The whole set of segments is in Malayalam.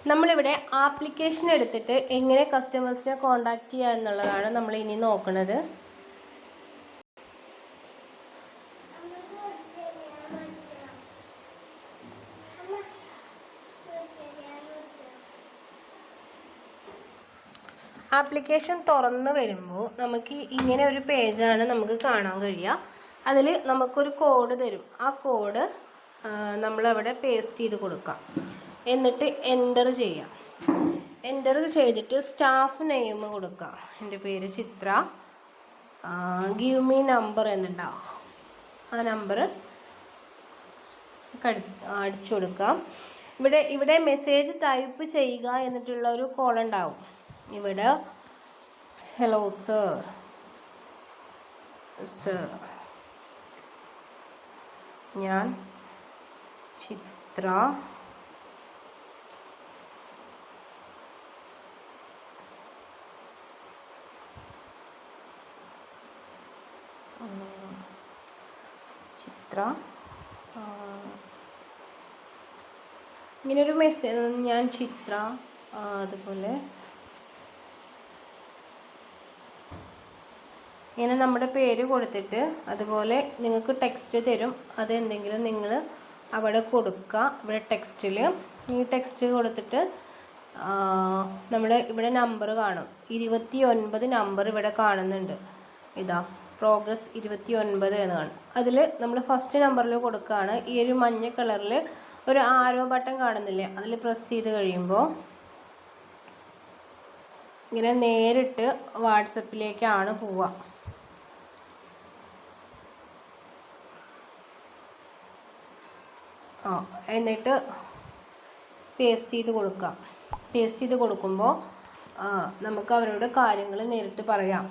നമ്മളിവിടെ ആപ്ലിക്കേഷൻ എടുത്തിട്ട് എങ്ങനെ കസ്റ്റമേഴ്സിനെ കോൺടാക്റ്റ് ചെയ്യുക എന്നുള്ളതാണ് നമ്മൾ ഇനി നോക്കുന്നത്. ആപ്ലിക്കേഷൻ തുറന്ന് വരുമ്പോൾ നമുക്ക് ഇങ്ങനെ ഒരു പേജാണ് നമുക്ക് കാണാൻ കഴിയുക. അതിൽ നമുക്കൊരു കോഡ് തരും. ആ കോഡ് നമ്മളവിടെ പേസ്റ്റ് ചെയ്ത് കൊടുക്കാം. എന്നിട്ട് എൻ്റർ ചെയ്യാം. എൻ്റർ ചെയ്തിട്ട് സ്റ്റാഫ് നെയിം കൊടുക്കാം. എൻ്റെ പേര് ചിത്ര, ഗീവ് മീ നമ്പർ എന്നുണ്ടാവും. ആ നമ്പർ അടിച്ചു കൊടുക്കാം. ഇവിടെ മെസ്സേജ് ടൈപ്പ് ചെയ്യുക എന്നിട്ടുള്ള ഒരു കോളം ഉണ്ടാവും. ഇവിടെ ഹലോ സർ, ഞാൻ ചിത്ര, ഇങ്ങനൊരു മെസ്സേജ്, ഞാൻ ചിത്ര, അതുപോലെ ഇങ്ങനെ നമ്മുടെ പേര് കൊടുത്തിട്ട് അതുപോലെ നിങ്ങൾക്ക് ടെക്സ്റ്റ് തരും. അതെന്തെങ്കിലും നിങ്ങൾ അവിടെ കൊടുക്കുക. ഇവിടെ ടെക്സ്റ്റിൽ ഈ ടെക്സ്റ്റ് കൊടുത്തിട്ട് നമ്മൾ ഇവിടെ നമ്പർ കാണും. 29 നമ്പർ ഇവിടെ കാണുന്നുണ്ട്. ഇതാ പ്രോഗ്രസ് 29 എന്ന് കാണും. അതിൽ നമ്മൾ ഫസ്റ്റ് നമ്പറിൽ കൊടുക്കുകയാണ്. ഈ ഒരു മഞ്ഞ കളറിൽ ഒരു ആരോ ബട്ടൺ കാണുന്നില്ലേ, അതിൽ പ്രസ് ചെയ്ത് കഴിയുമ്പോൾ ഇങ്ങനെ നേരിട്ട് വാട്സപ്പിലേക്കാണ് പോവുക. എന്നിട്ട് പേസ്റ്റ് ചെയ്ത് കൊടുക്കാം. പേസ്റ്റ് ചെയ്ത് കൊടുക്കുമ്പോൾ നമുക്ക് അവരോട് കാര്യങ്ങൾ നേരിട്ട് പറയാം.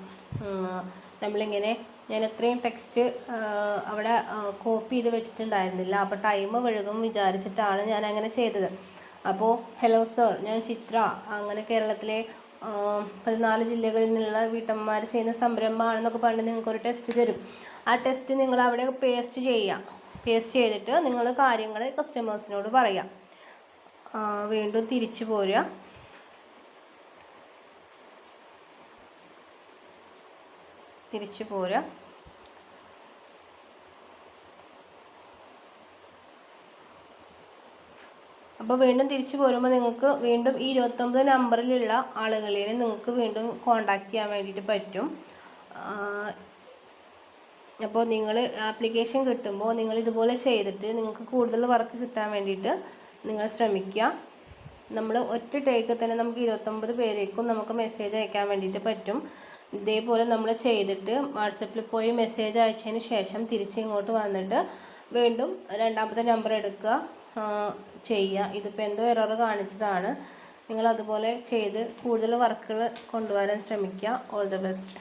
നമ്മളിങ്ങനെ ഞാൻ എത്രയും ടെക്സ്റ്റ് അവിടെ കോപ്പി ചെയ്ത് വെച്ചിട്ടുണ്ടായിരുന്നില്ല. അപ്പോൾ ടൈം വഴുകും വിചാരിച്ചിട്ടാണ് ഞാൻ അങ്ങനെ ചെയ്തത്. അപ്പോൾ ഹലോ സർ, ഞാൻ ചിത്ര, അങ്ങനെ കേരളത്തിലെ 14 ജില്ലകളിൽ നിന്നുള്ള വീട്ടമ്മമാർ ചെയ്യുന്ന സംരംഭമാണെന്നൊക്കെ പറഞ്ഞ് നിങ്ങൾക്കൊരു ടെസ്റ്റ് തരും. ആ ടെസ്റ്റ് നിങ്ങൾ അവിടെ പേസ്റ്റ് ചെയ്യാം. പേസ്റ്റ് ചെയ്തിട്ട് നിങ്ങൾ കാര്യങ്ങൾ കസ്റ്റമേഴ്സിനോട് പറയാം. വീണ്ടും തിരിച്ചു പോരുക. അപ്പോൾ വീണ്ടും തിരിച്ചു പോരുമ്പോൾ നിങ്ങൾക്ക് വീണ്ടും ഈ 29 നമ്പറിലുള്ള ആളുകളെ നിങ്ങൾക്ക് വീണ്ടും കോൺടാക്റ്റ് ചെയ്യാൻ വേണ്ടിയിട്ട് പറ്റും. അപ്പോൾ നിങ്ങൾ ആപ്ലിക്കേഷൻ കിട്ടുമ്പോൾ നിങ്ങൾ ഇതുപോലെ ചെയ്തിട്ട് നിങ്ങൾക്ക് കൂടുതൽ വർക്ക് കിട്ടാൻ വേണ്ടിയിട്ട് നിങ്ങൾ ശ്രമിക്കുക. നമ്മൾ ഒറ്റ ടേക്ക് തന്നെ നമുക്ക് 29 പേരേക്കും നമുക്ക് മെസ്സേജ് അയക്കാൻ വേണ്ടിയിട്ട് പറ്റും. ഇതേപോലെ നമ്മൾ ചെയ്തിട്ട് വാട്സപ്പിൽ പോയി മെസ്സേജ് അയച്ചതിന് ശേഷം തിരിച്ചിങ്ങോട്ട് വന്നിട്ട് വീണ്ടും രണ്ടാമത്തെ നമ്പർ എടുക്കുക, ചെയ്യുക. ഇതിപ്പോൾ എന്തോ എറർ കാണിച്ചതാണ്. നിങ്ങൾ അതുപോലെ ചെയ്ത് കൂടുതൽ വർക്കുകൾ കൊണ്ടുവരാൻ ശ്രമിക്കുക. All the best.